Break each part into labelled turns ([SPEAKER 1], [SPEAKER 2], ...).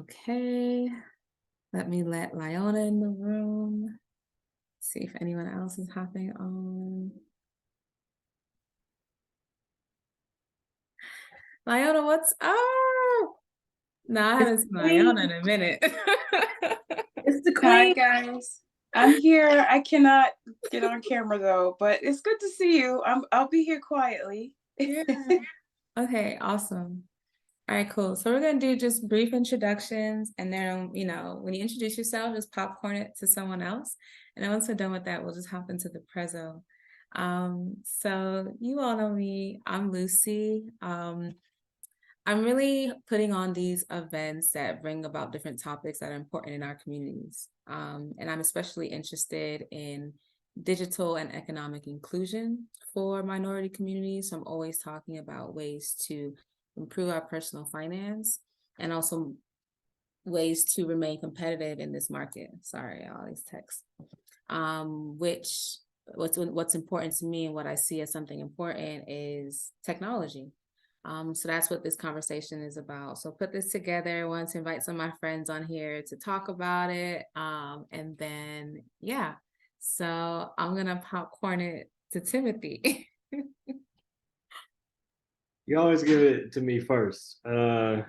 [SPEAKER 1] Okay, let me let Lyona in the room. See if anyone else is hopping on. Lyona, what's up? No, I
[SPEAKER 2] It's
[SPEAKER 1] haven't
[SPEAKER 2] the
[SPEAKER 1] seen Lyona in
[SPEAKER 2] queen.
[SPEAKER 1] a minute.
[SPEAKER 2] It's the
[SPEAKER 3] Hi
[SPEAKER 2] queen.
[SPEAKER 3] guys. I'm here. I cannot get on camera though, but it's good to see you. I'll be here quietly.
[SPEAKER 1] Yeah. Okay, awesome. All right, cool. So we're gonna do just brief introductions, and then when you introduce yourself, just popcorn it to someone else. And then once we're done with that, we'll just hop into the prezzo. So you all know me. I'm Lucy. I'm really putting on these events that bring about different topics that are important in our communities. And I'm especially interested in digital and economic inclusion for minority communities. So I'm always talking about ways to improve our personal finance and also ways to remain competitive in this market. Sorry, all these texts. Which what's important to me and what I see as something important is technology. So that's what this conversation is about. So put this together. I want to invite some of my friends on here to talk about it. And then, yeah. So I'm going to popcorn it to Timothy.
[SPEAKER 4] You always give it to me first. Hello,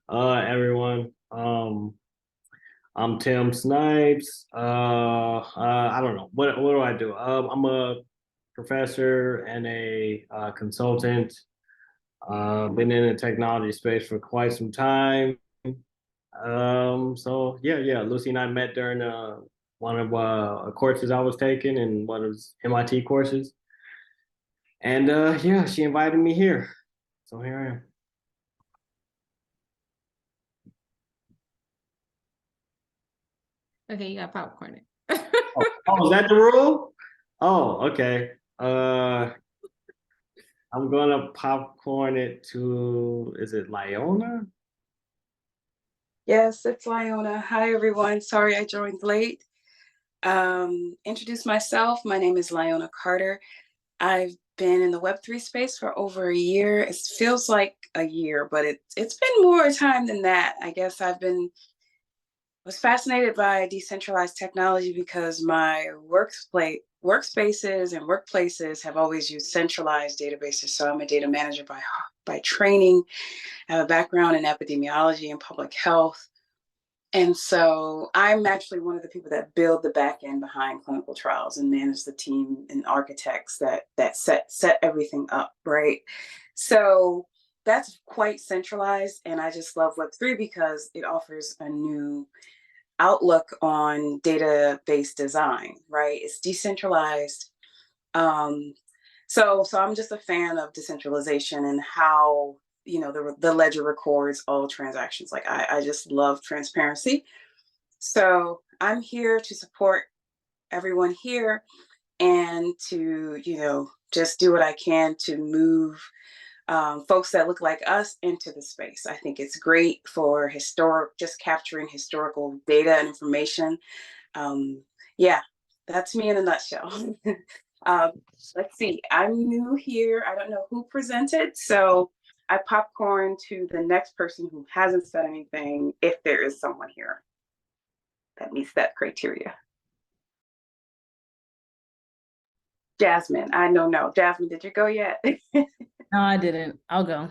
[SPEAKER 4] everyone. I'm Tim Snipes. I don't know what do I do. I'm a professor and a consultant. Been in the technology space for quite some time. So yeah. Lucy and I met during one of courses I was taking in one of those MIT courses. And yeah, she invited me here. So here I am.
[SPEAKER 1] Okay, you got popcorn it.
[SPEAKER 4] Oh, is that the rule? Oh, okay. I'm gonna popcorn it to, is it Lyona?
[SPEAKER 3] Yes, it's Lyona. Hi everyone. Sorry I joined late. Introduce myself. My name is Lyona Carter. I've been in the Web3 space for over a year. It feels like a year, but it's been more time than that. I guess was fascinated by decentralized technology because my workspaces and workplaces have always used centralized databases. So I'm a data manager by training. I have a background in epidemiology and public health. And so I'm actually one of the people that build the back end behind clinical trials and manage the team and architects that set everything up, right? So that's quite centralized. And I just love Web3 because it offers a new outlook on database design, right? It's decentralized. Um, so I'm just a fan of decentralization and how the ledger records all transactions. Like I just love transparency. So I'm here to support everyone here and to just do what I can to move folks that look like us into the space. I think it's great for just capturing historical data and information. Yeah, that's me in a nutshell. um, let's see, I'm new here. I don't know who presented, so I popcorn to the next person who hasn't said anything, if there is someone here that meets that criteria. Jasmine, I don't know. Jasmine, did you go yet?
[SPEAKER 2] No, I didn't. I'll go.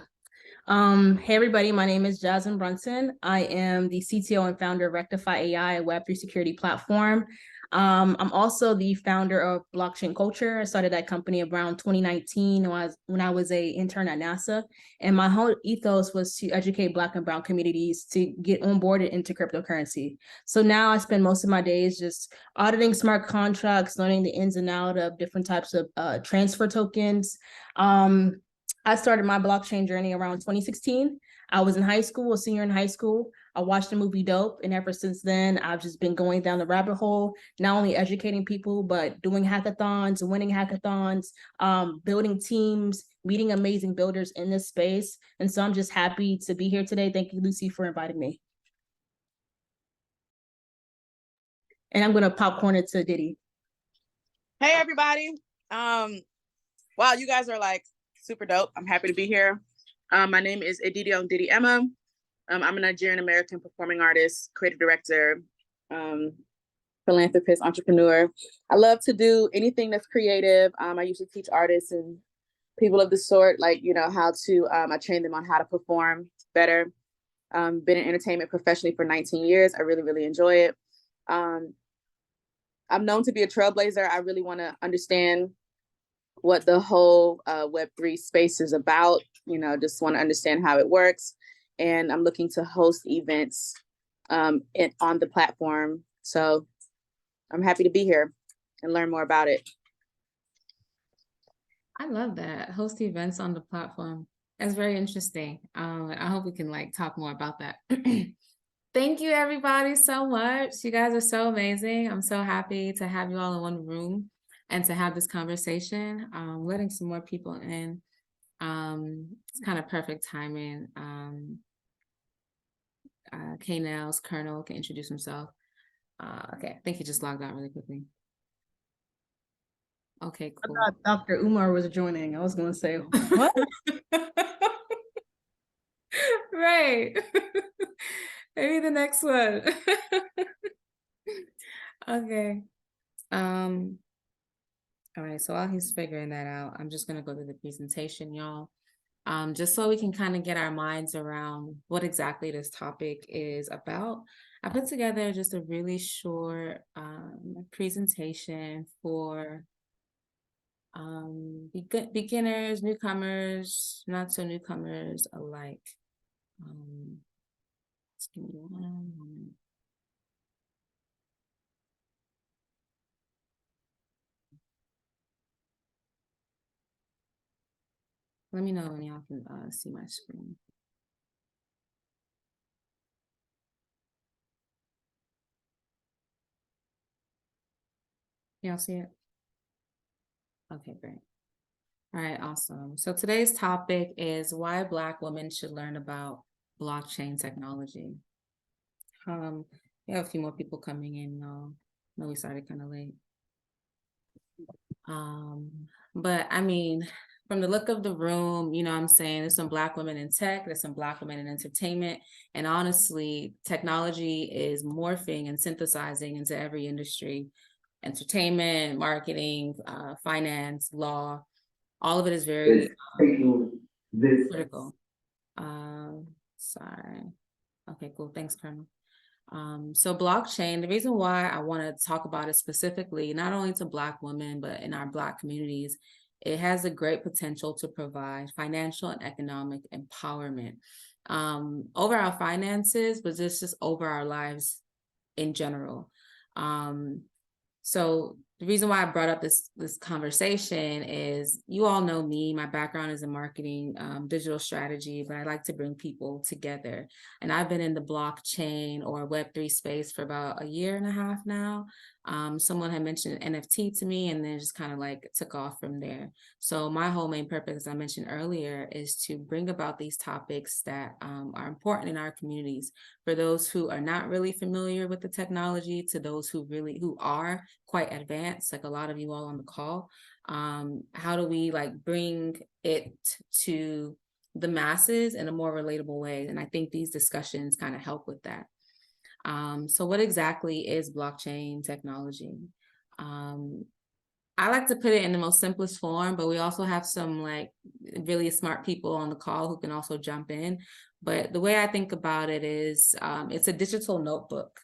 [SPEAKER 2] Hey everybody, my name is Jasmine Brunson. I am the CTO and founder of Rektify AI, a Web3 security platform. I'm also the founder of Blockchain Culture. I started that company around 2019 when I was an intern at NASA. And my whole ethos was to educate Black and Brown communities to get onboarded into cryptocurrency. So now I spend most of my days just auditing smart contracts, learning the ins and outs of different types of transfer tokens. I started my blockchain journey around 2016. I was in high school, a senior in high school. I watched the movie Dope, and ever since then, I've just been going down the rabbit hole, not only educating people, but doing hackathons, winning hackathons, building teams, meeting amazing builders in this space. And so I'm just happy to be here today. Thank you, Lucy, for inviting me. And I'm going to popcorn it to Diddy.
[SPEAKER 5] Hey, everybody. Wow, you guys are like super dope. I'm happy to be here. My name is Eddidiong Emah. I'm a Nigerian American performing artist, creative director, philanthropist, entrepreneur. I love to do anything that's creative. I usually teach artists and people of the sort, like, how to, I train them on how to perform better. Been in entertainment professionally for 19 years. I really, really enjoy it. I'm known to be a trailblazer. I really want to understand what the whole Web3 space is about, just want to understand how it works. And I'm looking to host events on the platform. So I'm happy to be here and learn more about it.
[SPEAKER 1] I love that. Host events on the platform. That's very interesting. I hope we can talk more about that. Thank you everybody so much. You guys are so amazing. I'm so happy to have you all in one room and to have this conversation. Letting some more people in. It's kind of perfect timing. Kaynellz, Colonel can introduce himself. Okay, I think he just logged out really quickly. Okay, cool.
[SPEAKER 2] I thought Dr. Umar was joining. I was gonna say, what?
[SPEAKER 1] Right. Maybe the next one. Okay. All right, so while he's figuring that out, I'm just gonna go to the presentation, y'all. Just so we can kind of get our minds around what exactly this topic is about. I put together just a really short presentation for beginners, newcomers, not so newcomers alike. Just give me one moment. Let me know when y'all can see my screen. Y'all see it? Okay, great. All right, awesome. So today's topic is why Black women should learn about blockchain technology. We have a few more people coming in. I know we started kind of late. But I mean, from the look of the room, I'm saying there's some Black women in tech, there's some Black women in entertainment, and honestly, technology is morphing and synthesizing into every industry. Entertainment, marketing, finance, law, all of it is very critical. Sorry. Okay, cool. Thanks, Colonel. So blockchain, the reason why I want to talk about it specifically, not only to Black women, but in our Black communities, it has a great potential to provide financial and economic empowerment over our finances, but just over our lives in general. So the reason why I brought up this conversation is you all know me, my background is in marketing, digital strategy, but I like to bring people together. And I've been in the blockchain or Web3 space for about a year and a half now. Someone had mentioned NFT to me and then just kind of took off from there. So my whole main purpose, as I mentioned earlier, is to bring about these topics that are important in our communities for those who are not really familiar with the technology to those who are quite advanced, like a lot of you all on the call. How do we bring it to the masses in a more relatable way? And I think these discussions kind of help with that. So what exactly is blockchain technology? I like to put it in the most simplest form, but we also have some really smart people on the call who can also jump in. But the way I think about it is it's a digital notebook.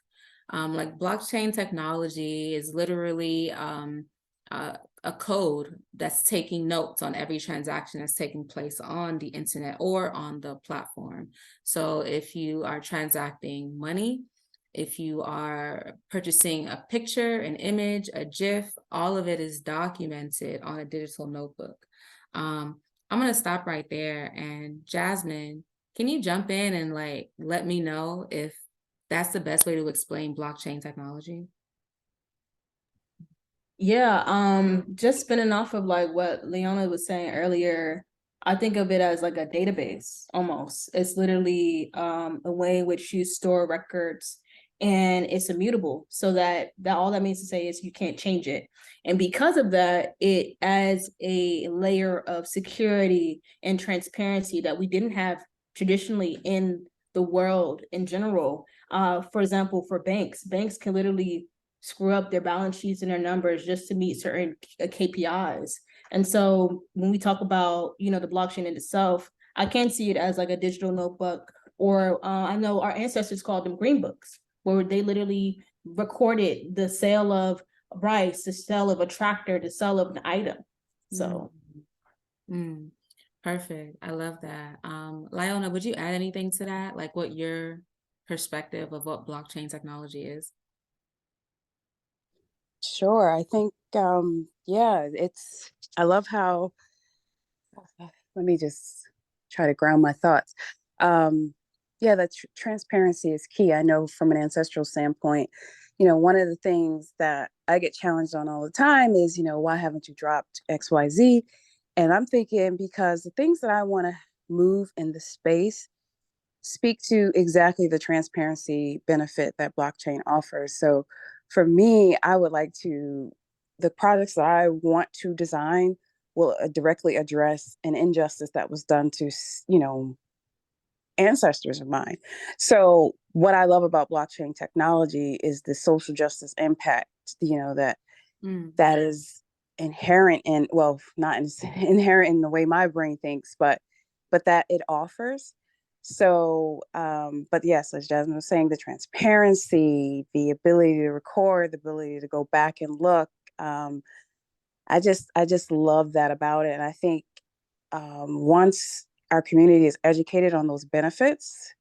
[SPEAKER 1] Blockchain technology is literally a code that's taking notes on every transaction that's taking place on the internet or on the platform. So if you are transacting money, if you are purchasing a picture, an image, a GIF, all of it is documented on a digital notebook. I'm gonna stop right there. And Jasmine, can you jump in and let me know if that's the best way to explain blockchain technology?
[SPEAKER 2] Yeah, just spinning off of what Lyona was saying earlier, I think of it as a database almost. It's literally a way in which you store records and it's immutable. So that all that means to say is you can't change it. And because of that, it adds a layer of security and transparency that we didn't have traditionally in the world in general. For example, for banks can literally screw up their balance sheets and their numbers just to meet certain KPIs. And so when we talk about, the blockchain in itself, I can see it as like a digital notebook, or I know our ancestors called them green books, where they literally recorded the sale of rice, the sale of a tractor, the sale of an item. So.
[SPEAKER 1] Perfect. I love that. Lyona, would you add anything to that? Like what your perspective of what blockchain technology is?
[SPEAKER 3] Sure. I think, yeah, I love how, let me just try to ground my thoughts. Yeah, that transparency is key. I know from an ancestral standpoint, one of the things that I get challenged on all the time is, why haven't you dropped XYZ? And I'm thinking because the things that I want to move in the space speak to exactly the transparency benefit that blockchain offers. So for me, I would like the products that I want to design will directly address an injustice that was done to, ancestors of mine. So what I love about blockchain technology is the social justice impact, that is inherent in, well, not inherent in the way my brain thinks, but that it offers. So, but yes, as Jasmine was saying, the transparency, the ability to record, the ability to go back and look, I just love that about it. And I think once our community is educated on those benefits,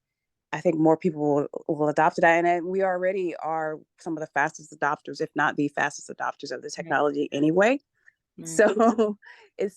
[SPEAKER 3] I think more people will adopt it. And we already are some of the fastest adopters, if not the fastest adopters of the technology anyway. So I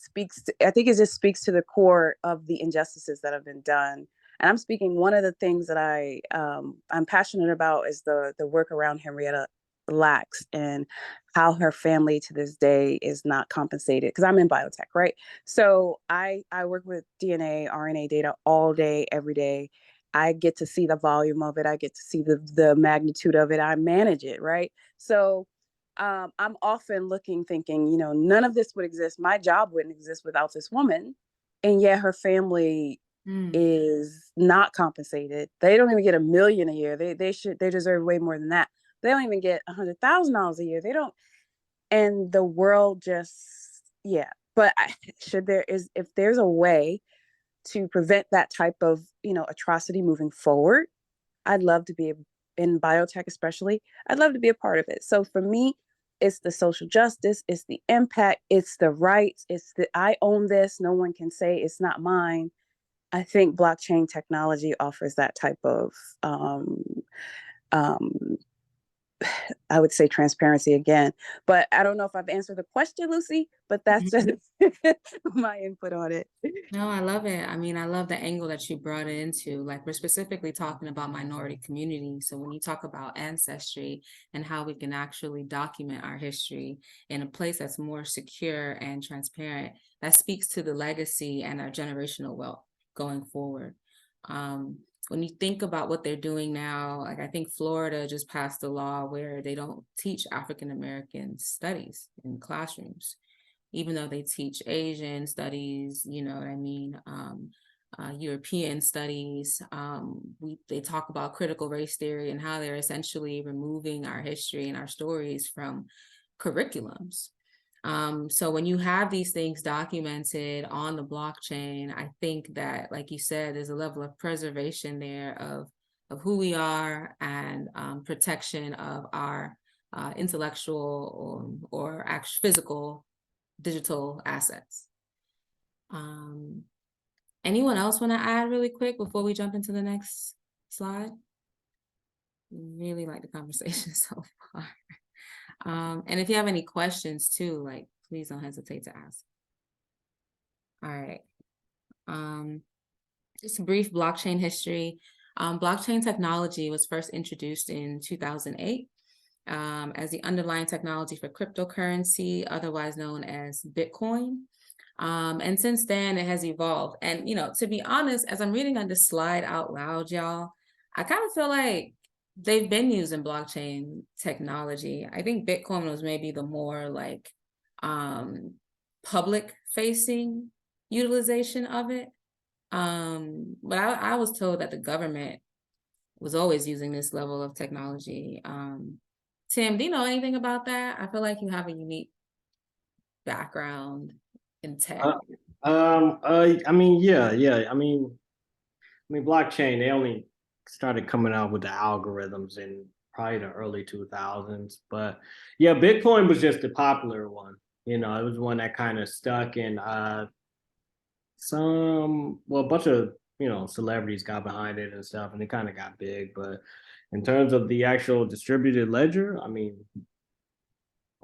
[SPEAKER 3] think it just speaks to the core of the injustices that have been done. And I'm speaking, one of the things that I'm passionate about is the work around Henrietta Lacks and how her family to this day is not compensated, because I'm in biotech, right? So I work with DNA, RNA data all day, every day. I get to see the volume of it. I get to see the magnitude of it. I manage it, right? So I'm often thinking, none of this would exist. My job wouldn't exist without this woman. And yet her family is not compensated. They don't even get $1 million a year. They deserve way more than that. They don't even get $100,000 a year. They don't. And the world just, yeah. But if there's a way to prevent that type of, atrocity moving forward, I'd love to be in biotech, especially. I'd love to be a part of it. So for me, it's the social justice, it's the impact, it's the rights, it's the I own this. No one can say it's not mine. I think blockchain technology offers that type of, I would say, transparency again. But I don't know if I've answered the question, Lucy, but that's just my input on it.
[SPEAKER 1] No, I love it. I mean, I love the angle that you brought it into. Like, we're specifically talking about minority communities. So when you talk about ancestry and how we can actually document our history in a place that's more secure and transparent, that speaks to the legacy and our generational wealth going forward. When you think about what they're doing now, like I think Florida just passed a law where they don't teach African American studies in classrooms, even though they teach Asian studies, you know what I mean, European studies. They talk about critical race theory and how they're essentially removing our history and our stories from curriculums. So when you have these things documented on the blockchain, I think that, like you said, there's a level of preservation there of who we are and protection of our intellectual or actual physical digital assets. Anyone else want to add really quick before we jump into the next slide? Really like the conversation so far. And if you have any questions too, like, please don't hesitate to ask. All right. Just a brief blockchain history. Blockchain technology was first introduced in 2008 as the underlying technology for cryptocurrency, otherwise known as Bitcoin. And since then it has evolved. And, to be honest, as I'm reading on this slide out loud, y'all, I kind of feel like they've been using blockchain technology. I think Bitcoin was maybe the more like public facing utilization of it. But I was told that the government was always using this level of technology. Tim, do you know anything about that? I feel like you have a unique background in tech.
[SPEAKER 4] I mean, yeah. I mean, blockchain, they only started coming out with the algorithms in probably the early 2000s. But yeah, Bitcoin was just the popular one. You know, it was one that kind of stuck, and a bunch of, celebrities got behind it and stuff, and it kind of got big. But in terms of the actual distributed ledger, I mean,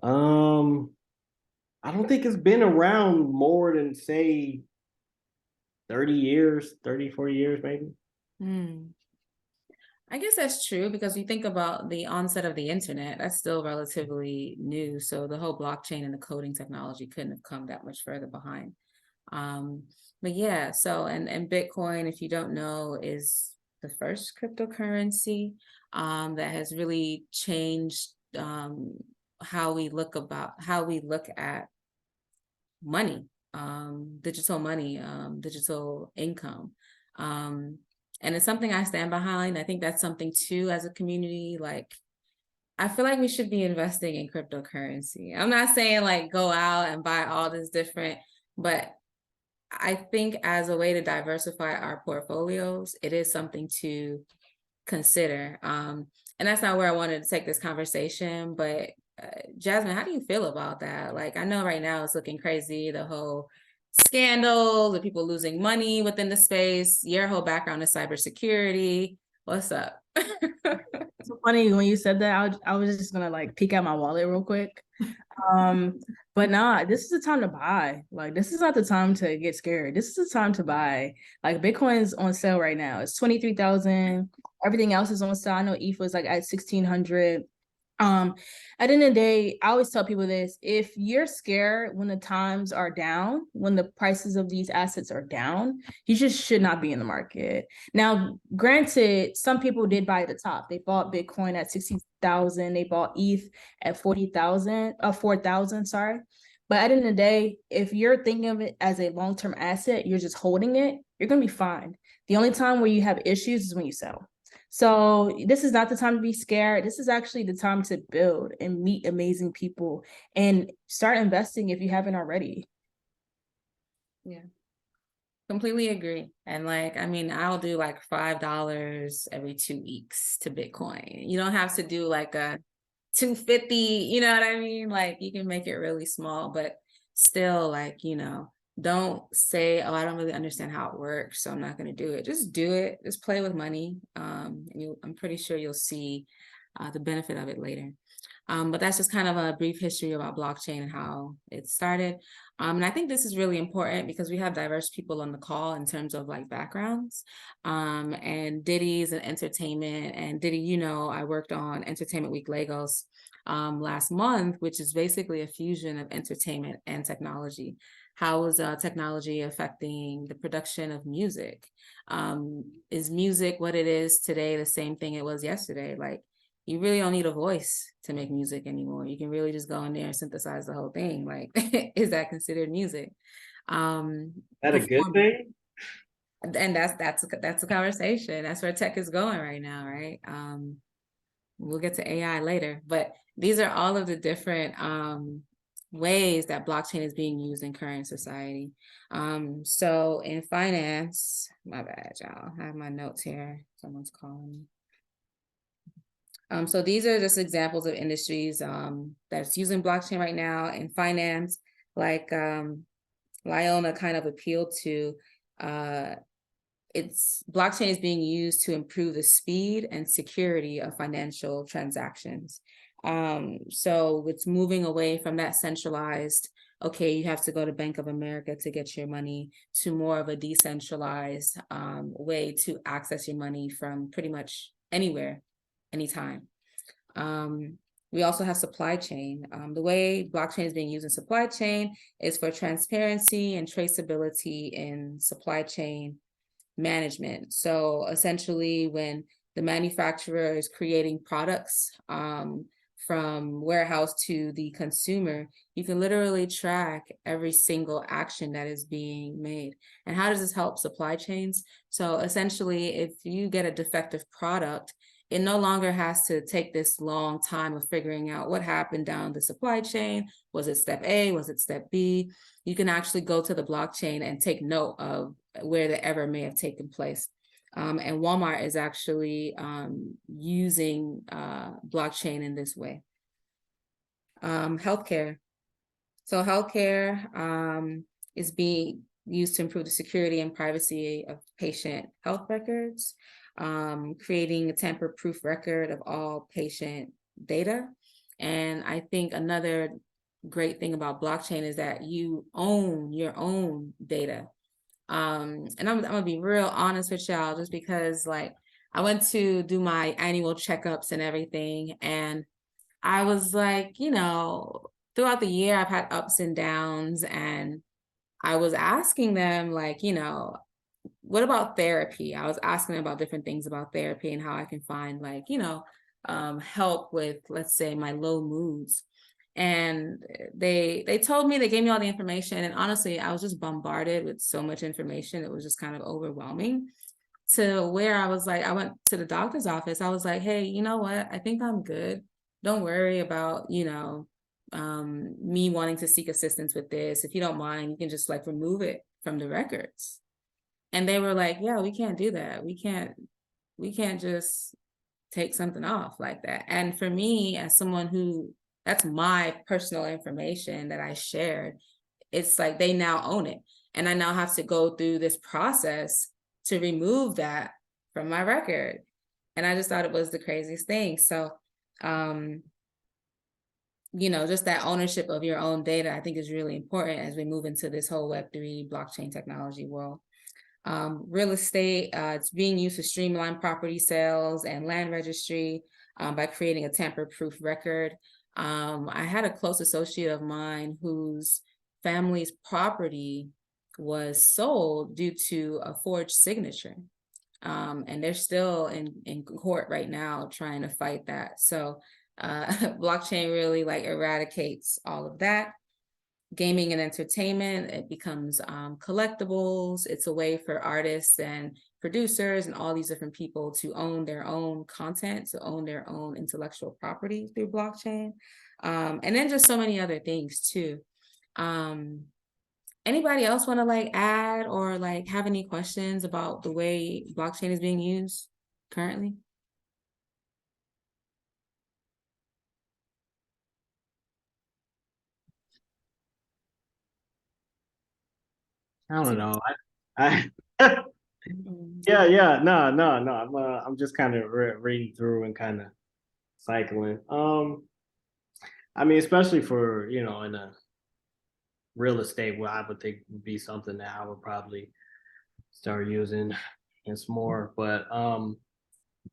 [SPEAKER 4] I don't think it's been around more than, say, 30 years, 30, 40 years, maybe.
[SPEAKER 1] I guess that's true, because you think about the onset of the internet, that's still relatively new. So the whole blockchain and the coding technology couldn't have come that much further behind. But yeah, so and Bitcoin, if you don't know, is the first cryptocurrency that has really changed how we look at money, digital money, digital income. And it's something I stand behind. I think that's something too, as a community, like, I feel like we should be investing in cryptocurrency. I'm not saying like go out and buy all this different, but I think as a way to diversify our portfolios, it is something to consider. And that's not where I wanted to take this conversation, but Jasmine, how do you feel about that? Like, I know right now it's looking crazy, the whole scandals, the people losing money within the space. Your whole background is cybersecurity. What's up?
[SPEAKER 2] It's so funny when you said that. I was just gonna like peek out my wallet real quick. But nah, this is the time to buy. Like, this is not the time to get scared. This is the time to buy. Like, Bitcoin's on sale right now. It's 23,000. Everything else is on sale. I know ETH was like at 1,600. At the end of the day, I always tell people this: if you're scared when the times are down, when the prices of these assets are down, you just should not be in the market. Now, granted, some people did buy at the top. They bought Bitcoin at 60,000. They bought ETH at 4,000, sorry. But at the end of the day, if you're thinking of it as a long-term asset, you're just holding it, you're gonna be fine. The only time where you have issues is when you sell. So this is not the time to be scared. This is actually the time to build and meet amazing people and start investing if you haven't already.
[SPEAKER 1] Yeah, completely agree. And like, I mean, I'll do like $5 every 2 weeks to Bitcoin. You don't have to do like a 250, you know what I mean? Like, you can make it really small, but still, like, don't say, oh, I don't really understand how it works, so I'm not going to do it. Just do it. Just play with money. I'm pretty sure you'll see the benefit of it later. But that's just kind of a brief history about blockchain and how it started. And I think this is really important because we have diverse people on the call in terms of like backgrounds. And Diddy's and entertainment. And Diddy, I worked on Entertainment Week Lagos last month, which is basically a fusion of entertainment and technology. How is technology affecting the production of music? Is music what it is today the same thing it was yesterday? Like, you really don't need a voice to make music anymore. You can really just go in there and synthesize the whole thing. Like, is that considered music?
[SPEAKER 4] That a good thing?
[SPEAKER 1] And that's a conversation. That's where tech is going right now, right? We'll get to AI later, but these are all of the different ways that blockchain is being used in current society. So in finance, my bad, y'all. I have my notes here. Someone's calling me. So these are just examples of industries that's using blockchain right now in finance, like Lyona kind of appealed to. Blockchain is being used to improve the speed and security of financial transactions. So it's moving away from that centralized, okay, you have to go to Bank of America to get your money, to more of a decentralized way to access your money from pretty much anywhere, anytime. We also have supply chain. The way blockchain is being used in supply chain is for transparency and traceability in supply chain management. So essentially, when the manufacturer is creating products from warehouse to the consumer, you can literally track every single action that is being made. And how does this help supply chains? So essentially, if you get a defective product, it no longer has to take this long time of figuring out what happened down the supply chain. Was it step A? Was it step B? You can actually go to the blockchain and take note of where the error may have taken place. And Walmart is actually using blockchain in this way. Healthcare. So healthcare is being used to improve the security and privacy of patient health records, creating a tamper-proof record of all patient data. And I think another great thing about blockchain is that you own your own data. And I'm gonna be real honest with y'all, just because like I went to do my annual checkups and everything, and I was like, you know, throughout the year I've had ups and downs, and I was asking them like, you know, what about therapy? I was asking them about different things about therapy and how I can find like, you know, help with, let's say, my low moods. And they told me, they gave me all the information, and honestly, I was just bombarded with so much information. It was just kind of overwhelming, to where I was like, I went to the doctor's office. I was like, hey, you know what? I think I'm good. Don't worry about, you know, me wanting to seek assistance with this. If you don't mind, you can just like remove it from the records. And they were like, yeah, we can't do that. We can't just take something off like that. And for me, as someone who, that's my personal information that I shared, it's like they now own it. And I now have to go through this process to remove that from my record. And I just thought it was the craziest thing. So, you know, just that ownership of your own data, I think is really important as we move into this whole Web3 blockchain technology world. Real estate, it's being used to streamline property sales and land registry by creating a tamper-proof record. I had a close associate of mine whose family's property was sold due to a forged signature. And they're still in court right now trying to fight that. So blockchain really like eradicates all of that. Gaming and entertainment, it becomes collectibles. It's a way for artists and producers and all these different people to own their own content, to own their own intellectual property through blockchain. And then just so many other things too. Anybody else want to like add or like have any questions about the way blockchain is being used currently?
[SPEAKER 4] I don't know. I yeah. No. I'm just kind of reading through and kind of cycling. I mean, especially for, you know, in a real estate, where I would think would be something that I would probably start using. It's more, but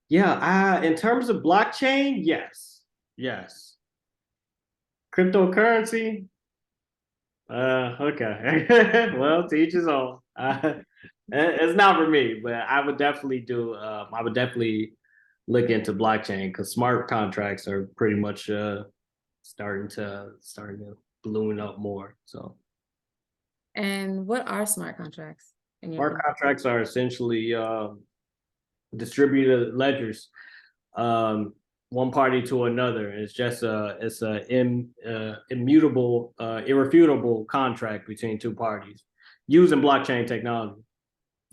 [SPEAKER 4] yeah. In terms of blockchain, yes. Cryptocurrency, okay. Well, to each his own. It's not for me, but I would definitely do. I would definitely look into blockchain, because smart contracts are pretty much starting to balloon up more. So,
[SPEAKER 1] And what are smart contracts?
[SPEAKER 4] smart contracts are essentially distributed ledgers, one party to another. It's just immutable, irrefutable contract between two parties using blockchain technology.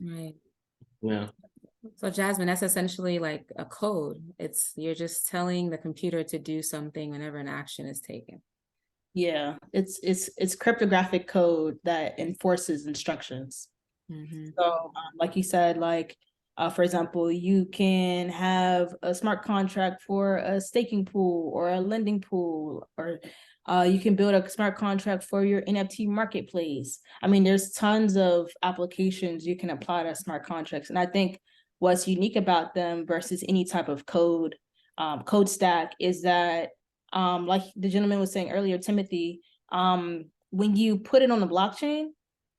[SPEAKER 1] Right.
[SPEAKER 4] Yeah.
[SPEAKER 1] So Jasmine, that's essentially like a code. You're just telling the computer to do something whenever an action is taken.
[SPEAKER 2] Yeah, it's cryptographic code that enforces instructions.
[SPEAKER 1] Mm-hmm.
[SPEAKER 2] So, like you said, like for example, you can have a smart contract for a staking pool or a lending pool, or you can build a smart contract for your NFT marketplace. I mean, there's tons of applications you can apply to smart contracts, and I think what's unique about them versus any type of code stack is that, like the gentleman was saying earlier, Timothy, when you put it on the blockchain,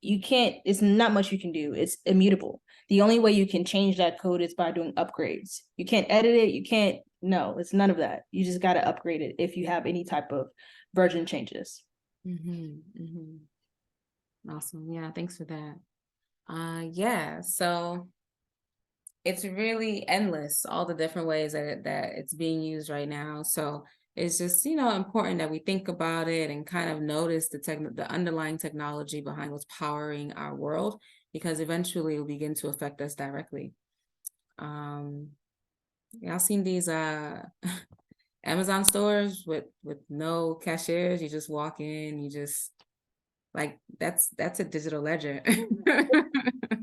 [SPEAKER 2] you can't, it's not much you can do. It's immutable. The only way you can change that code is by doing upgrades. You can't edit it. You can't, no, it's none of that. You just got to upgrade it if you have any type of version changes.
[SPEAKER 1] Awesome. Yeah, thanks for that. Yeah, so it's really endless, all the different ways that it's being used right now. So it's just, important that we think about it and kind of notice the underlying technology behind what's powering our world, because eventually it will begin to affect us directly. Y'all seen these Amazon stores with no cashiers? You just walk in, you just like that's a digital ledger.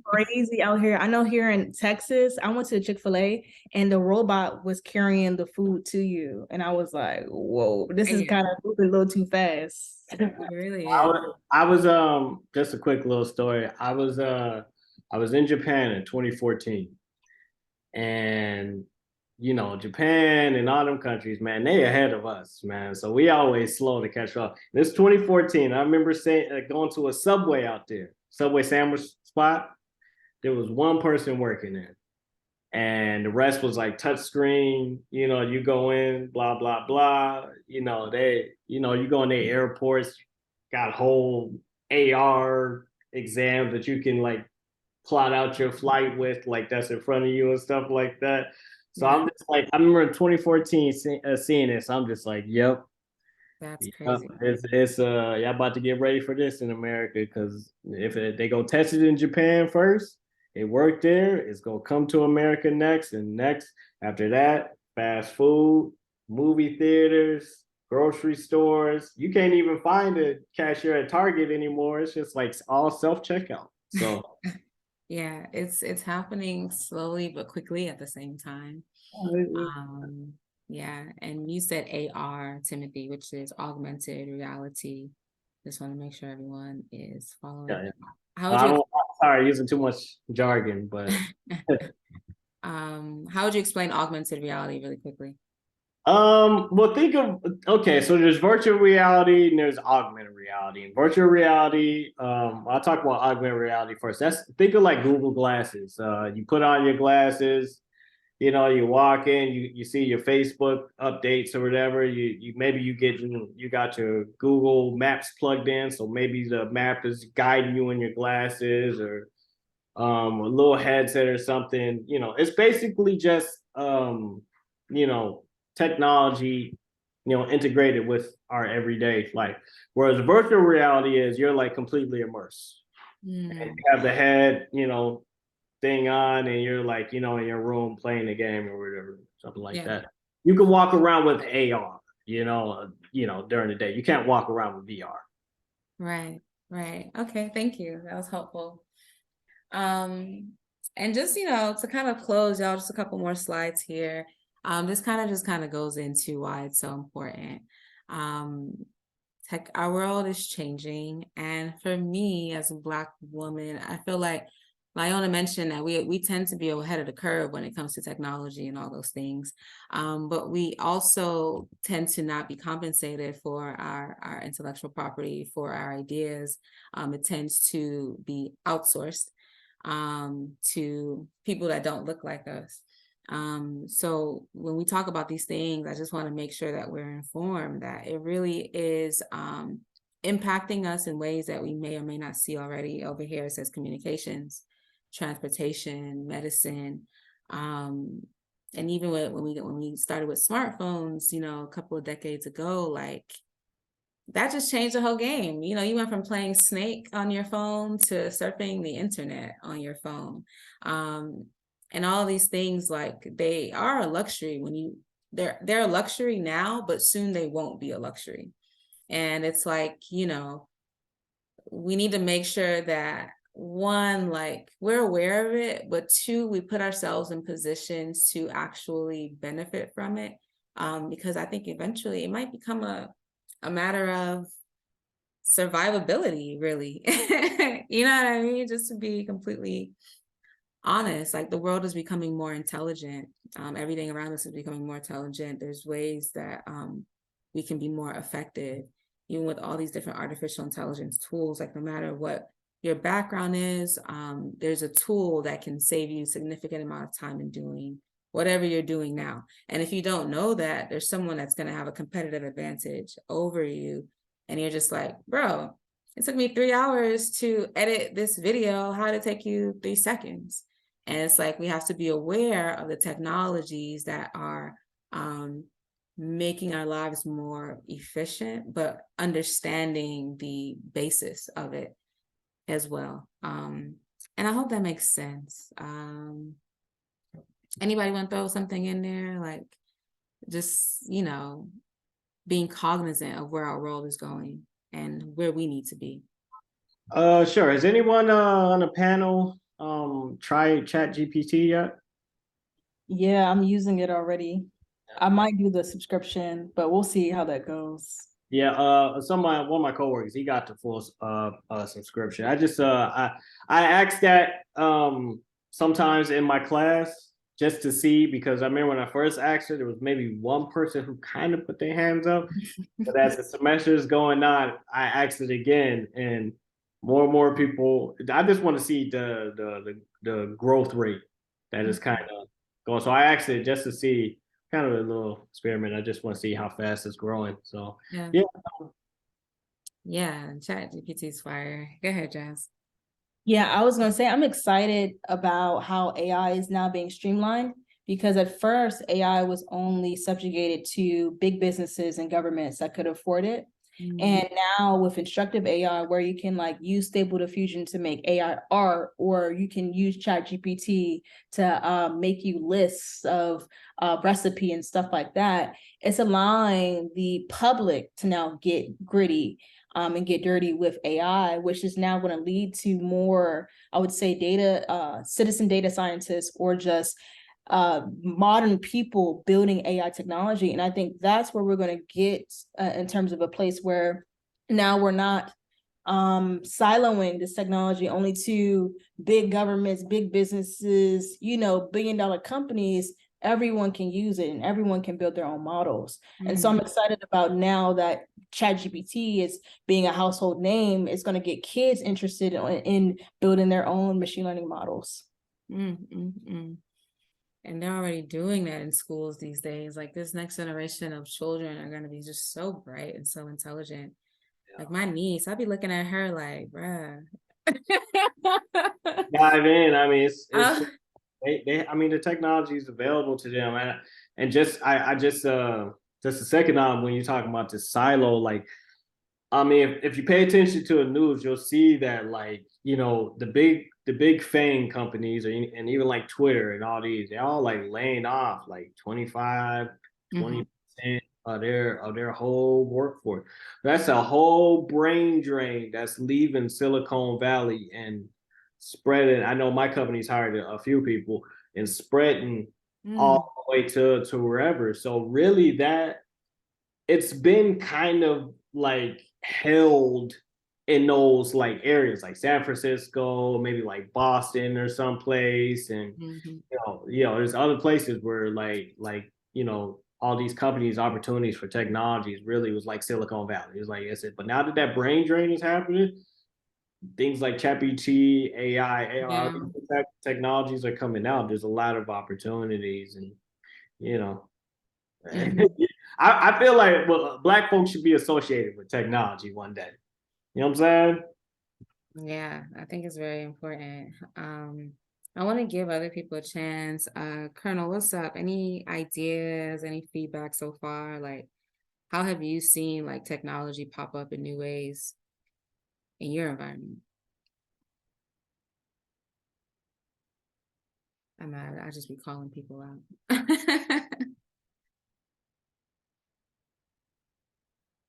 [SPEAKER 2] Crazy out here. I know here in Texas, I went to a Chick-fil-A and the robot was carrying the food to you. And I was like, whoa, this is kind of moving a little too fast.
[SPEAKER 1] It really is.
[SPEAKER 4] I was just a quick little story. I was in Japan in 2014, and Japan and all them countries, man, they ahead of us, man. So we always slow to catch up. This 2014, I remember going to a Subway out there, Subway sandwich spot. There was one person working there, and the rest was like touch screen. You go in, blah blah blah. You go in the airports, got whole AR exams that you can like plot out your flight with, like that's in front of you and stuff like that. So I'm just like, I remember in 2014 seeing this. I'm just like, yep.
[SPEAKER 1] That's crazy.
[SPEAKER 4] It's y'all about to get ready for this in America, because if they go test it in Japan first, it worked there, it's gonna come to America next, and next after that, fast food, movie theaters, grocery stores. You can't even find a cashier at Target anymore. It's just like all self-checkout. So
[SPEAKER 1] yeah, it's happening slowly but quickly at the same time. Yeah, and you said AR, Timothy, which is augmented reality. Just want to make sure everyone is following.
[SPEAKER 4] Yeah. Sorry, using too much jargon, but
[SPEAKER 1] how would you explain augmented reality really quickly?
[SPEAKER 4] Well, so there's virtual reality and there's augmented reality. And virtual reality, I'll talk about augmented reality first. Think of like Google Glasses. You put on your glasses, you walk in, you see your Facebook updates or whatever. You got your Google Maps plugged in, so maybe the map is guiding you in your glasses, or a little headset or something. It's basically just technology, integrated with our everyday life. Whereas virtual reality is you're like completely immersed. And you have the head, thing on, and you're like, in your room playing the game or whatever, something like that. You can walk around with AR, during the day. You can't walk around with VR.
[SPEAKER 1] Right. Okay, thank you. That was helpful. And just, to kind of close, y'all, just a couple more slides here. This kind of goes into why it's so important. Our world is changing, and for me as a Black woman, I feel like Lyona mentioned that we tend to be ahead of the curve when it comes to technology and all those things, but we also tend to not be compensated for our intellectual property, for our ideas. It tends to be outsourced to people that don't look like us. So when we talk about these things, I just want to make sure that we're informed that it really is impacting us in ways that we may or may not see already. Over here it says communications, transportation, medicine, and even when we started with smartphones, a couple of decades ago, like that just changed the whole game. You went from playing Snake on your phone to surfing the internet on your phone. And all these things, like they are a luxury they're a luxury now, but soon they won't be a luxury. And it's like, we need to make sure that one, like we're aware of it, but two, we put ourselves in positions to actually benefit from it. Because I think eventually it might become a matter of survivability, really. You know what I mean? Just to be completely honest, like the world is becoming more intelligent. Everything around us is becoming more intelligent. There's ways that we can be more effective, even with all these different artificial intelligence tools. Like no matter what your background is, there's a tool that can save you a significant amount of time in doing whatever you're doing now. And if you don't know that, there's someone that's going to have a competitive advantage over you. And you're just like, bro, it took me 3 hours to edit this video. How did it take you 3 seconds? And it's like, we have to be aware of the technologies that are making our lives more efficient, but understanding the basis of it as well. And I hope that makes sense. Anybody want to throw something in there? Like, just, you know, being cognizant of where our world is going and where we need to be.
[SPEAKER 4] Sure. Has anyone on the panel tried ChatGPT yet?
[SPEAKER 2] Yeah, I'm using it already. I might do the subscription, but we'll see how that goes.
[SPEAKER 4] Yeah, one of my coworkers, he got the full subscription. I asked that sometimes in my class just to see, because I remember when I first asked her, there was maybe one person who kind of put their hands up. But as the semester is going on, I asked it again, and more people. I just want to see the growth rate that is kind of going. So I asked it just to see, kind of a little experiment. I just want to see how fast it's growing. So yeah.
[SPEAKER 1] Yeah, ChatGPT is fire. Go ahead, Jazz.
[SPEAKER 2] Yeah, I was going to say, I'm excited about how AI is now being streamlined, because at first AI was only subjugated to big businesses and governments that could afford it. And now with instructive AI, where you can like use Stable Diffusion to make AI art, or you can use ChatGPT to make you lists of recipe and stuff like that, it's allowing the public to now get gritty and get dirty with AI, which is now going to lead to more, I would say, citizen data scientists, or just modern people building AI technology. And I think that's where we're going to get in terms of a place where now we're not siloing this technology only to big governments, big businesses, you know, billion-dollar companies. Everyone can use it and everyone can build their own models. And so I'm excited about now that ChatGPT is being a household name, it's going to get kids interested in building their own machine learning models.
[SPEAKER 1] And they're already doing that in schools these days. Like, this next generation of children are going to be just so bright and so intelligent. Yeah. Like my niece, I'll be looking at her like, bruh.
[SPEAKER 4] Dive in. I mean, I mean, the technology is available to them. And just a second on when you're talking about the silo, like, I mean, if you pay attention to the news, you'll see that, like, you know, the big FANG companies, and even like Twitter and all these, they're all like laying off like 20% of their whole workforce. That's a whole brain drain that's leaving Silicon Valley and spreading. I know my company's hired a few people and spreading all the way to wherever. So really, that it's been kind of like held in those like areas like San Francisco, maybe like Boston or someplace, and you know, there's other places where like you know, all these companies' opportunities for technologies really was like Silicon Valley. It was like I said, but now that brain drain is happening, things like ChatGPT, AI, AR technologies are coming out. There's a lot of opportunities, and you know, I feel like Black folks should be associated with technology one day. You know what I'm saying?
[SPEAKER 1] Yeah, I think it's very important. I want to give other people a chance. Colonel, what's up? Any ideas, any feedback so far? Like, how have you seen like technology pop up in new ways in your environment? I'm mad. I just be calling people out.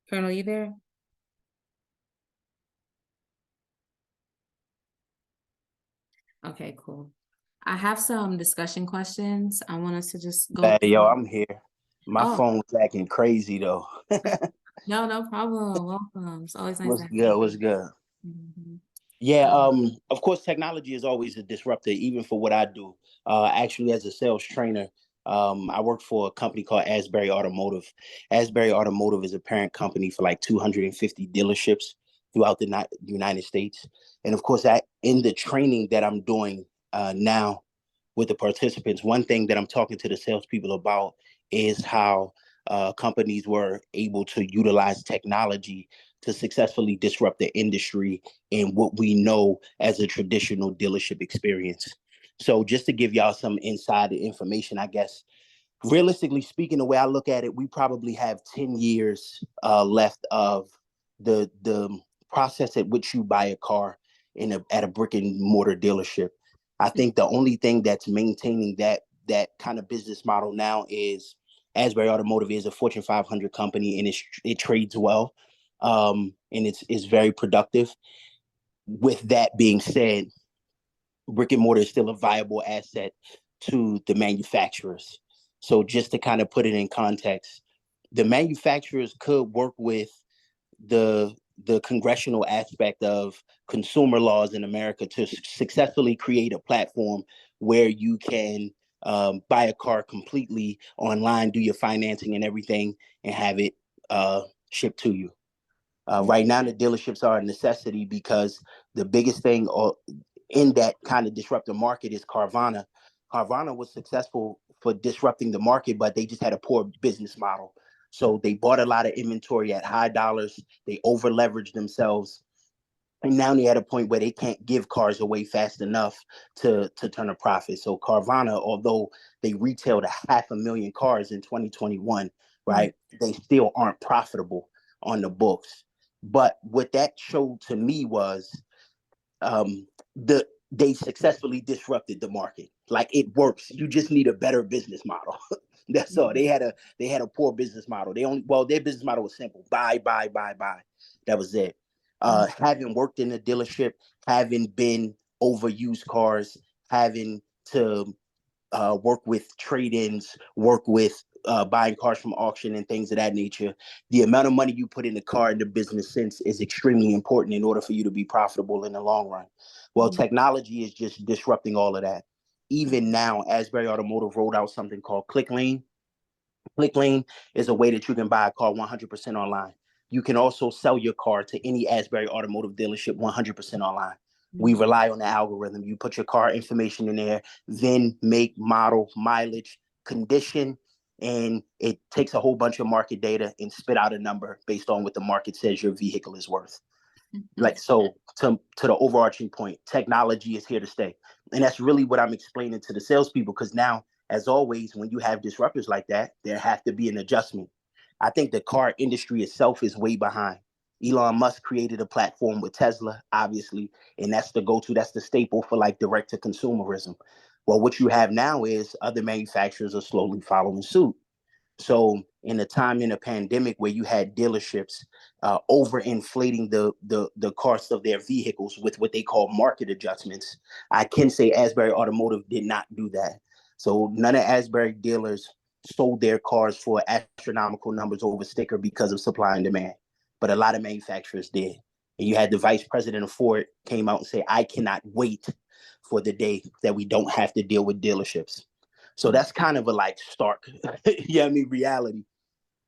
[SPEAKER 1] Colonel, you there? Okay, cool. I have some discussion questions. I want us to just go.
[SPEAKER 6] Hey, yo, I'm here. My phone was acting crazy though.
[SPEAKER 1] No problem. Welcome. It's always nice.
[SPEAKER 6] What's good? Yeah, of course, technology is always a disruptor, even for what I do. Actually, as a sales trainer, I work for a company called Asbury Automotive. Asbury Automotive is a parent company for like 250 dealerships. throughout the United States. And of course, that in the training that I'm doing now with the participants, one thing that I'm talking to the salespeople about is how companies were able to utilize technology to successfully disrupt the industry and what we know as a traditional dealership experience. So just to give y'all some inside information, I guess, realistically speaking, the way I look at it, we probably have 10 years left of the process at which you buy a car at a brick and mortar dealership. I think the only thing that's maintaining that kind of business model now is Asbury Automotive is a Fortune 500 company, and it trades well, and it's very productive. With that being said, brick and mortar is still a viable asset to the manufacturers. So just to kind of put it in context, the manufacturers could work with the congressional aspect of consumer laws in America to successfully create a platform where you can buy a car completely online, do your financing and everything, and have it shipped to you. Right now, the dealerships are a necessity because the biggest thing in that kind of disruptive market is Carvana. Carvana was successful for disrupting the market, but they just had a poor business model. So they bought a lot of inventory at high dollars. They over leveraged themselves. And now they're at a point where they can't give cars away fast enough to turn a profit. So Carvana, although they retailed 500,000 cars in 2021, right, they still aren't profitable on the books. But what that showed to me was they successfully disrupted the market. Like, it works. You just need a better business model. That's all. They had a poor business model. Their business model was simple: buy, buy, buy, buy. That was it. Having worked in a dealership, having been over used cars, having to work with trade-ins, work with buying cars from auction and things of that nature, the amount of money you put in the car in the business sense is extremely important in order for you to be profitable in the long run. Well, technology is just disrupting all of that. Even now, Asbury Automotive rolled out something called ClickLane. ClickLane is a way that you can buy a car 100% online. You can also sell your car to any Asbury Automotive dealership 100% online. We rely on the algorithm. You put your car information in there, then make, model, mileage, condition, and it takes a whole bunch of market data and spit out a number based on what the market says your vehicle is worth. Like, so to the overarching point, technology is here to stay. And that's really what I'm explaining to the salespeople, because now, as always, when you have disruptors like that, there have to be an adjustment. I think the car industry itself is way behind. Elon Musk created a platform with Tesla, obviously, and that's the go-to, that's the staple for like direct to consumerism. Well, what you have now is other manufacturers are slowly following suit. So in a time in a pandemic where you had dealerships overinflating the cost of their vehicles with what they call market adjustments, I can say Asbury Automotive did not do that. So none of Asbury dealers sold their cars for astronomical numbers over sticker because of supply and demand, but a lot of manufacturers did. And you had the vice president of Ford came out and say, I cannot wait for the day that we don't have to deal with dealerships. So that's kind of a like stark, reality.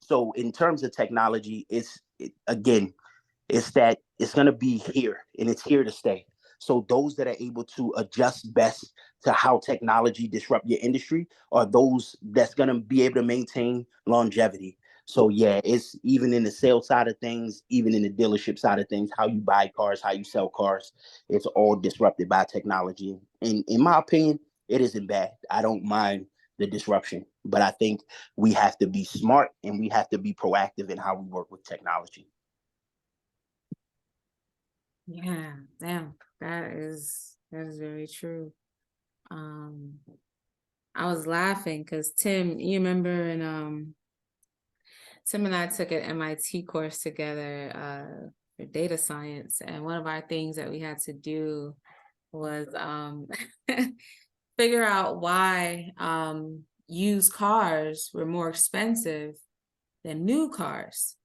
[SPEAKER 6] So in terms of technology, it's that it's going to be here and it's here to stay. So those that are able to adjust best to how technology disrupt your industry are those that's going to be able to maintain longevity. So yeah, it's even in the sales side of things, even in the dealership side of things, how you buy cars, how you sell cars, it's all disrupted by technology. And in my opinion, it isn't bad. I don't mind the disruption, but I think we have to be smart and we have to be proactive in how we work with technology.
[SPEAKER 1] Yeah, damn, that is very true. I was laughing because Tim, you remember, and Tim and I took an MIT course together for data science, and one of our things that we had to do was figure out why used cars were more expensive than new cars.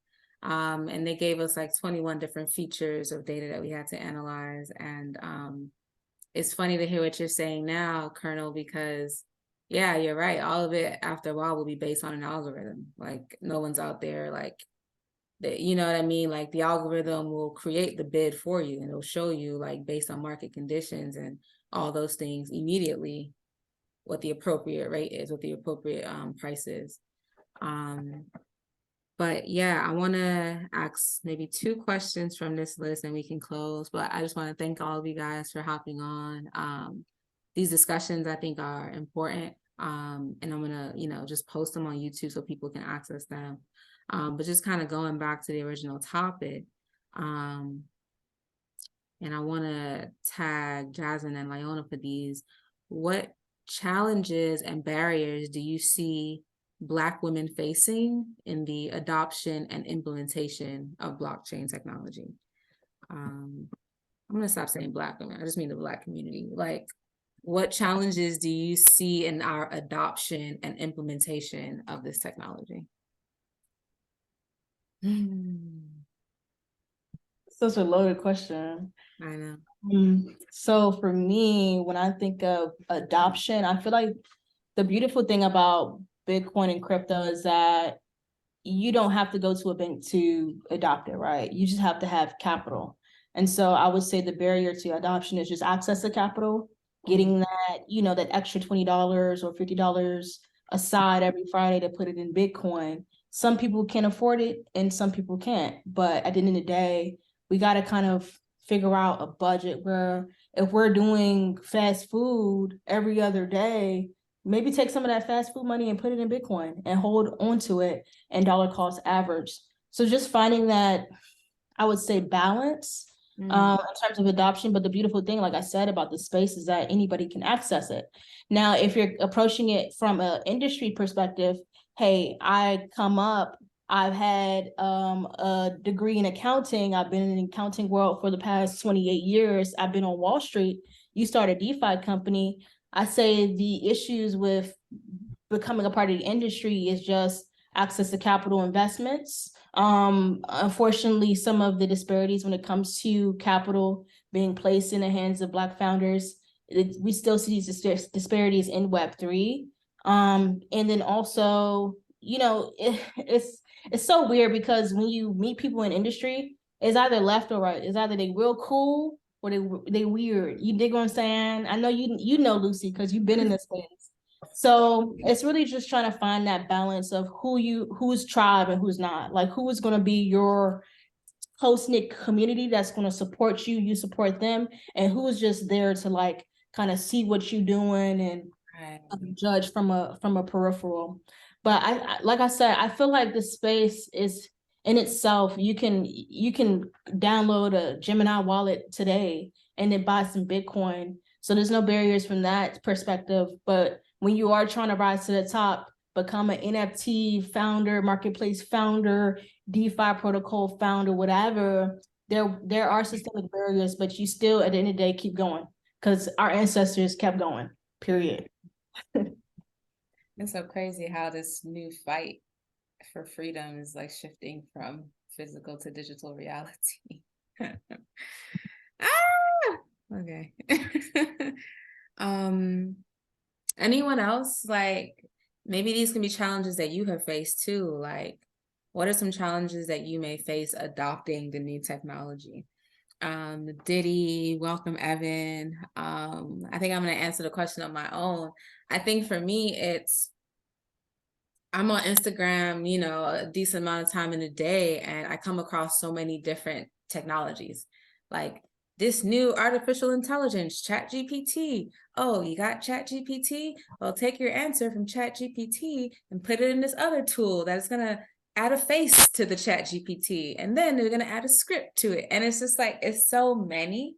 [SPEAKER 1] And they gave us like 21 different features of data that we had to analyze. And it's funny to hear what you're saying now, Colonel, because yeah, you're right. All of it after a while will be based on an algorithm. Like, no one's out there like you know what I mean? Like the algorithm will create the bid for you, and it'll show you like based on market conditions and all those things immediately what the appropriate rate is, what the appropriate price is. But yeah, I want to ask maybe 2 questions from this list and we can close. But I just want to thank all of you guys for hopping on. These discussions I think are important. And I'm gonna, just post them on YouTube so people can access them. But just kind of going back to the original topic, and I want to tag Jasmine and Lyona for these. What challenges and barriers do you see Black women facing in the adoption and implementation of blockchain technology? I'm gonna stop saying Black women. I just mean the Black community. Like, what challenges do you see in our adoption and implementation of this technology?
[SPEAKER 2] Such a loaded question.
[SPEAKER 1] I know.
[SPEAKER 2] So for me, when I think of adoption, I feel like the beautiful thing about Bitcoin and crypto is that you don't have to go to a bank to adopt it, right? You just have to have capital. And so I would say the barrier to adoption is just access to capital, getting that, that extra $20 or $50 aside every Friday to put it in Bitcoin. Some people can afford it and some people can't. But at the end of the day, we got to kind of figure out a budget where if we're doing fast food every other day, maybe take some of that fast food money and put it in Bitcoin and hold on to it and dollar cost average. So just finding that, I would say, balance in terms of adoption. But the beautiful thing, like I said, about the space is that anybody can access it. Now, if you're approaching it from an industry perspective, hey, I've had a degree in accounting. I've been in the accounting world for the past 28 years. I've been on Wall Street. You start a DeFi company. I say the issues with becoming a part of the industry is just access to capital investments. Unfortunately, some of the disparities when it comes to capital being placed in the hands of Black founders, we still see these disparities in Web3. And then also, it's so weird because when you meet people in industry, it's either left or right. It's either they real cool or they weird. You dig what I'm saying? I know you know Lucy because you've been in this space. So it's really just trying to find that balance of who's tribe and who's not. Like who is going to be your close-knit community that's going to support you, you support them, and who is just there to like kind of see what you're doing and judge from a peripheral. But I like I said, I feel like the space is in itself. You can download a Gemini wallet today and then buy some Bitcoin. So there's no barriers from that perspective. But when you are trying to rise to the top, become an NFT founder, marketplace founder, DeFi protocol founder, whatever, there are systemic barriers, but you still at the end of the day keep going because our ancestors kept going, period.
[SPEAKER 1] It's so crazy how this new fight for freedom is like shifting from physical to digital reality. Okay. Anyone else, like maybe these can be challenges that you have faced too, like what are some challenges that you may face adopting the new technology? Diddy, welcome Evan. I think I'm going to answer the question on my own. I think for me, I'm on Instagram, a decent amount of time in a day, and I come across so many different technologies. Like this new artificial intelligence, ChatGPT. Oh, you got ChatGPT? Well, take your answer from ChatGPT and put it in this other tool that's going to add a face to the ChatGPT. And then they're going to add a script to it. And it's just like, it's so many,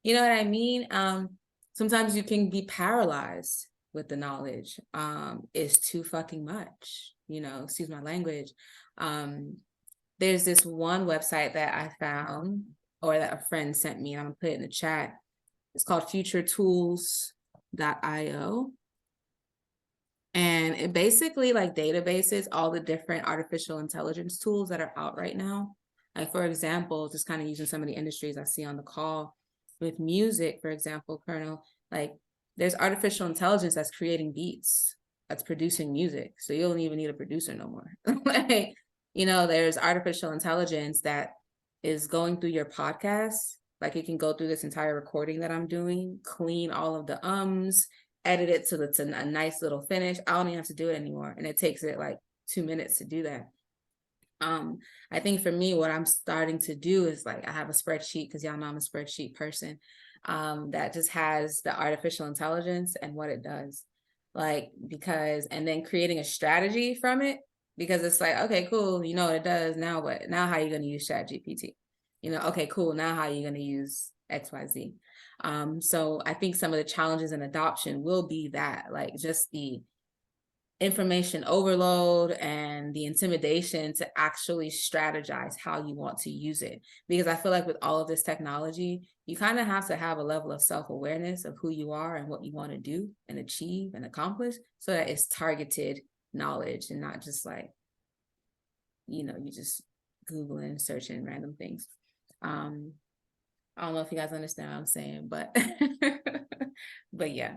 [SPEAKER 1] you know what I mean? Sometimes you can be paralyzed with the knowledge. It's too fucking much, excuse my language. There's this one website that I found, or that a friend sent me, and I'm gonna put it in the chat. It's called futuretools.io. And it basically like databases all the different artificial intelligence tools that are out right now. Like for example, just kind of using some of the industries I see on the call with music, for example, Colonel, like there's artificial intelligence that's creating beats, that's producing music. So you don't even need a producer no more. Like you know, there's artificial intelligence that is going through your podcast. Like it can go through this entire recording that I'm doing, clean all of the edit it so it's a nice little finish. I don't even have to do it anymore. And it takes it like 2 minutes to do that. I think for me, what I'm starting to do is like, I have a spreadsheet, because y'all know I'm a spreadsheet person, that just has the artificial intelligence and what it does. Like, because, and then creating a strategy from it, because it's like, okay, cool. You know what it does. Now what? Now how are you going to use ChatGPT? You know, okay, cool. Now how are you going to use XYZ? So I think some of the challenges in adoption will be that, like just the information overload and the intimidation to actually strategize how you want to use it. Because I feel like with all of this technology, you kind of have to have a level of self-awareness of who you are and what you want to do and achieve and accomplish, so that it's targeted knowledge and not just like, you know, you just Googling, searching random things. I don't know if you guys understand what I'm saying, but but yeah.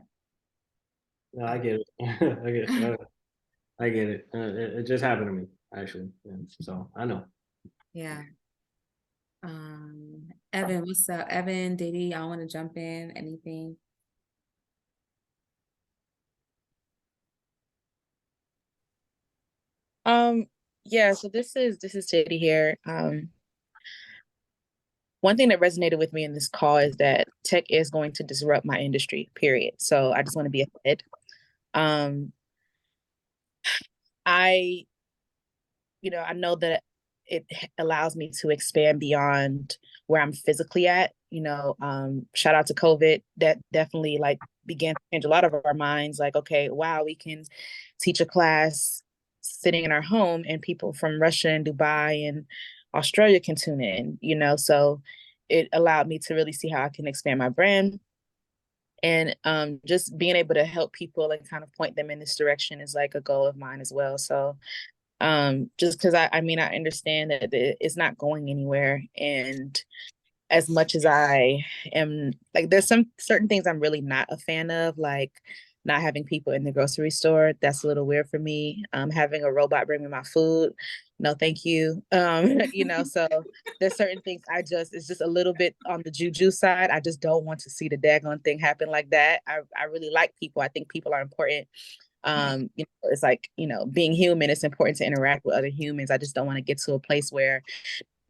[SPEAKER 4] No, I get it. I get it. I get it. It just happened to me, actually. And so I know.
[SPEAKER 1] Yeah. Evan, what's up? Evan, Diddy, y'all want to jump in? Anything?
[SPEAKER 5] Yeah, so this is Teddy here. One thing that resonated with me in this call is that tech is going to disrupt my industry, period. So I just want to be ahead. I I know that it allows me to expand beyond where I'm physically at. Shout out to COVID. That definitely like began to change a lot of our minds. Like, okay, wow, we can teach a class sitting in our home, and people from Russia and Dubai and Australia can tune in. So it allowed me to really see how I can expand my brand. And just being able to help people and kind of point them in this direction is like a goal of mine as well. So just because I mean, I understand that it's not going anywhere. And as much as I am like, there's some certain things I'm really not a fan of, like not having people in the grocery store. That's a little weird for me. Having a robot bring me my food. No, thank you. So there's certain things it's just a little bit on the juju side. I just don't want to see the daggone thing happen like that. I really like people. I think people are important. It's like, being human, it's important to interact with other humans. I just don't want to get to a place where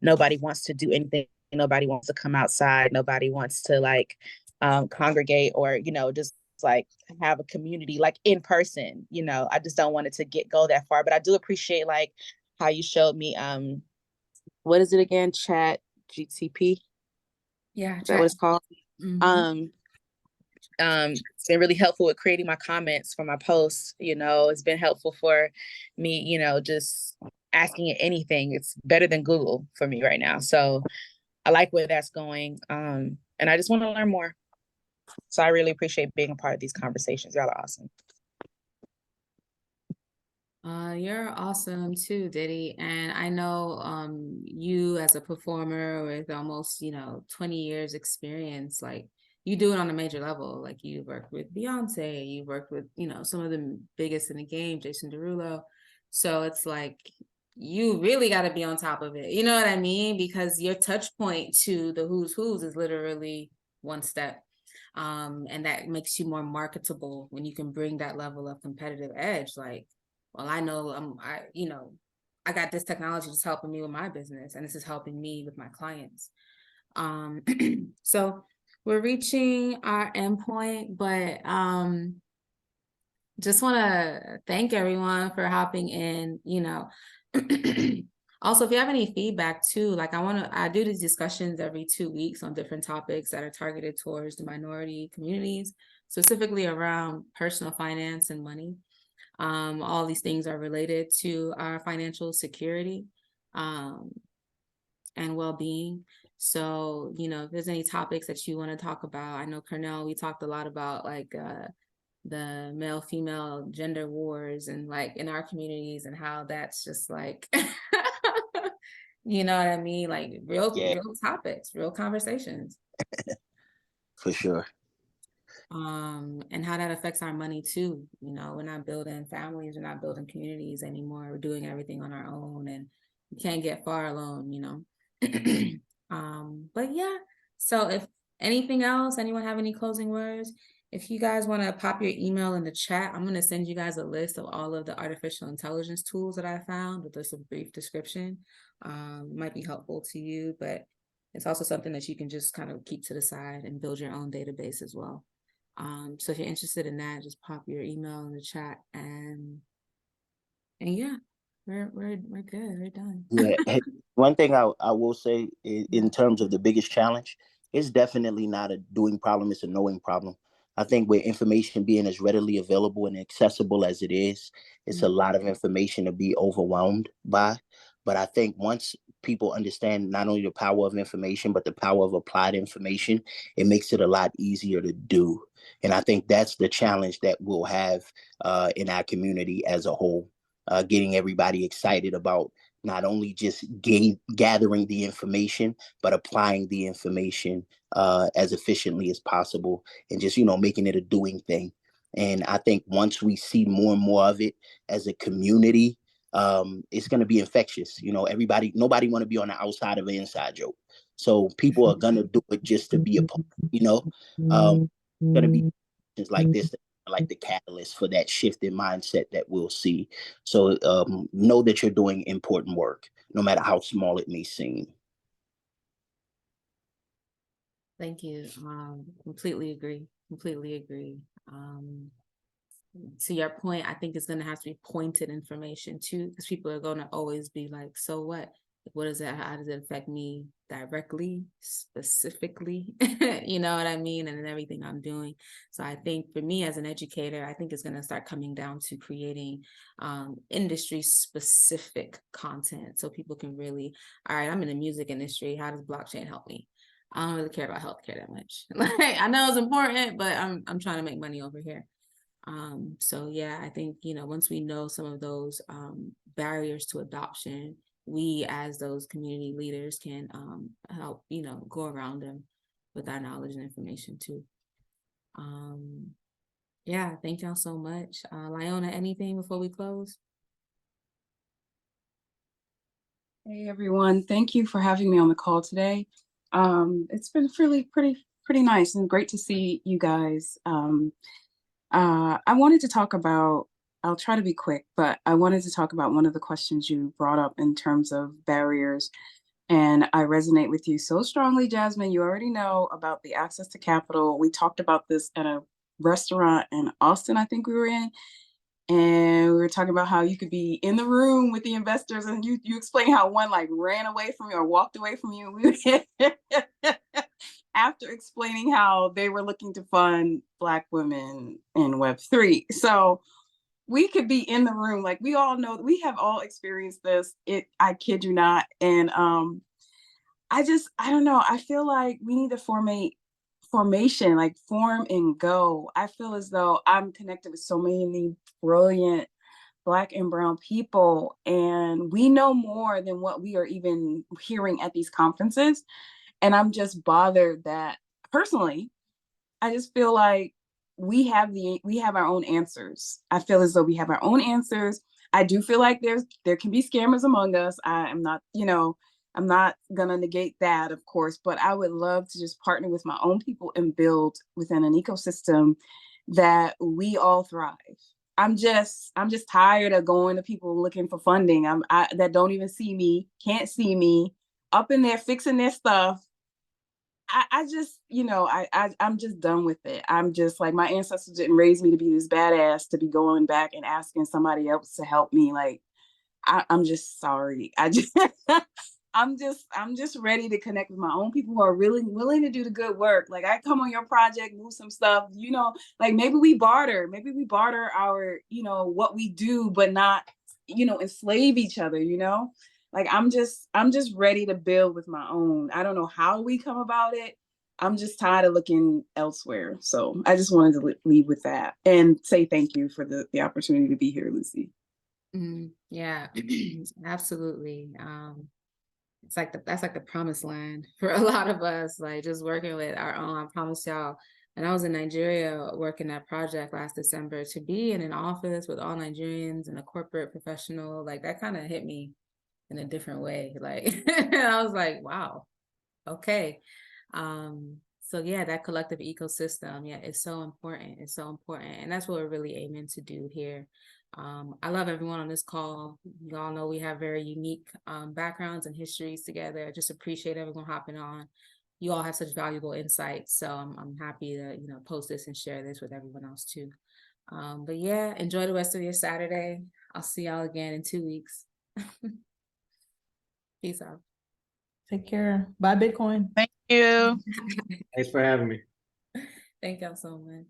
[SPEAKER 5] nobody wants to do anything. Nobody wants to come outside. Nobody wants to like congregate or, just like have a community like in person. I just don't want it to go that far. But I do appreciate like how you showed me what is it again? Chat GTP.
[SPEAKER 1] Yeah,
[SPEAKER 5] Is that what it's called?
[SPEAKER 1] Mm-hmm.
[SPEAKER 5] It's been really helpful with creating my comments for my posts. It's been helpful for me, just asking it anything. It's better than Google for me right now. So I like where that's going. And I just want to learn more. So I really appreciate being a part of these conversations. Y'all are awesome.
[SPEAKER 1] You're awesome too, Diddy. And I know you as a performer with almost, 20 years experience, like you do it on a major level. Like you worked with Beyonce, you worked with, some of the biggest in the game, Jason Derulo. So it's like you really got to be on top of it. You know what I mean? Because your touch point to the who's is literally one step. And that makes you more marketable when you can bring that level of competitive edge. Like, well, I know I got this technology that's helping me with my business, and this is helping me with my clients. So we're reaching our endpoint, but just want to thank everyone for hopping in. Also, if you have any feedback too, like I do these discussions every 2 weeks on different topics that are targeted towards the minority communities, specifically around personal finance and money. All these things are related to our financial security and well-being. So, if there's any topics that you want to talk about, I know Kaynellz, we talked a lot about like the male-female gender wars and like in our communities and how that's just like, you know what I mean? Like real topics, real conversations.
[SPEAKER 6] For sure.
[SPEAKER 1] And how that affects our money too. We're not building families, we're not building communities anymore. We're doing everything on our own. And you can't get far alone, you know. But yeah, so if anything else, anyone have any closing words? If you guys want to pop your email in the chat, I'm going to send you guys a list of all of the artificial intelligence tools that I found with just a brief description. Might be helpful to you, but it's also something that you can just kind of keep to the side and build your own database as well. So if you're interested in that, just pop your email in the chat, and yeah, we're good. We're done.
[SPEAKER 6] Yeah. Hey, one thing I will say in terms of the biggest challenge, it's definitely not a doing problem, it's a knowing problem. I think with information being as readily available and accessible as it is, it's a lot of information to be overwhelmed by. But I think once people understand not only the power of information, but the power of applied information, it makes it a lot easier to do. And I think that's the challenge that we'll have in our community as a whole, getting everybody excited about not only just gathering the information, but applying the information as efficiently as possible, and just, making it a doing thing. And I think once we see more and more of it as a community, it's going to be infectious. Nobody want to be on the outside of an inside joke. So people are going to do it just to be a part, going to be things like this that are like the catalyst for that shift in mindset that we'll see. So know that you're doing important work, no matter how small it may seem.
[SPEAKER 1] Thank you. Completely agree. Completely agree. To your point, I think it's going to have to be pointed information too, because people are going to always be like, so what? What is it? How does it affect me directly, specifically? You know what I mean? And in everything I'm doing. So I think for me as an educator, I think it's going to start coming down to creating industry specific content so people can really, all right, I'm in the music industry. How does blockchain help me? I don't really care about healthcare that much. Like, I know it's important, but I'm trying to make money over here. So yeah, I think, once we know some of those barriers to adoption, we as those community leaders can help, go around them with our knowledge and information too. Yeah, thank y'all so much. Lyona, anything before we close?
[SPEAKER 3] Hey everyone, thank you for having me on the call today. It's been really pretty nice and great to see you guys. I wanted to talk about, I'll try to be quick, but I wanted to talk about one of the questions you brought up in terms of barriers. And I resonate with you so strongly, Jasmine. You already know about the access to capital. We talked about this at a restaurant in Austin, I think we were in. And we were talking about how you could be in the room with the investors, and you explained how one like ran away from you or walked away from you. After explaining how they were looking to fund Black women in Web3. So we could be in the room, like we all know, we have all experienced this. I kid you not. And I don't know. I feel like we need to formation, like form and go. I feel as though I'm connected with so many brilliant Black and brown people, and we know more than what we are even hearing at these conferences. And I'm just bothered that personally, I just feel like we have our own answers. I feel as though we have our own answers. I do feel like there can be scammers among us. I'm not gonna negate that, of course, but I would love to just partner with my own people and build within an ecosystem that we all thrive. I'm just tired of going to people looking for funding. That don't even see me, can't see me, up in there fixing their stuff. I'm just done with it. I'm just like, my ancestors didn't raise me to be this badass to be going back and asking somebody else to help me. Like, I'm just sorry. I'm just ready to connect with my own people who are really willing to do the good work. Like, I come on your project, move some stuff, like maybe we barter our, what we do, but not, enslave each other, Like, I'm just ready to build with my own. I don't know how we come about it. I'm just tired of looking elsewhere. So I just wanted to leave with that and say thank you for the opportunity to be here, Lucy.
[SPEAKER 1] Yeah, absolutely. That's like the promised land for a lot of us, like just working with our own. I promise y'all, when I was in Nigeria working that project last December, to be in an office with all Nigerians and a corporate professional, like that kind of hit me in a different way. Like I was like, wow, okay. So yeah, that collective ecosystem, yeah, it's so important. It's so important. And that's what we're really aiming to do here. I love everyone on this call. You all know we have very unique backgrounds and histories together. I just appreciate everyone hopping on. You all have such valuable insights. So I'm happy to, you know, post this and share this with everyone else too. But yeah, enjoy the rest of your Saturday. I'll see y'all again in 2 weeks. Peace out.
[SPEAKER 2] Take care. Bye, Bitcoin.
[SPEAKER 7] Thank you.
[SPEAKER 4] Thanks for having me.
[SPEAKER 1] Thank y'all so much.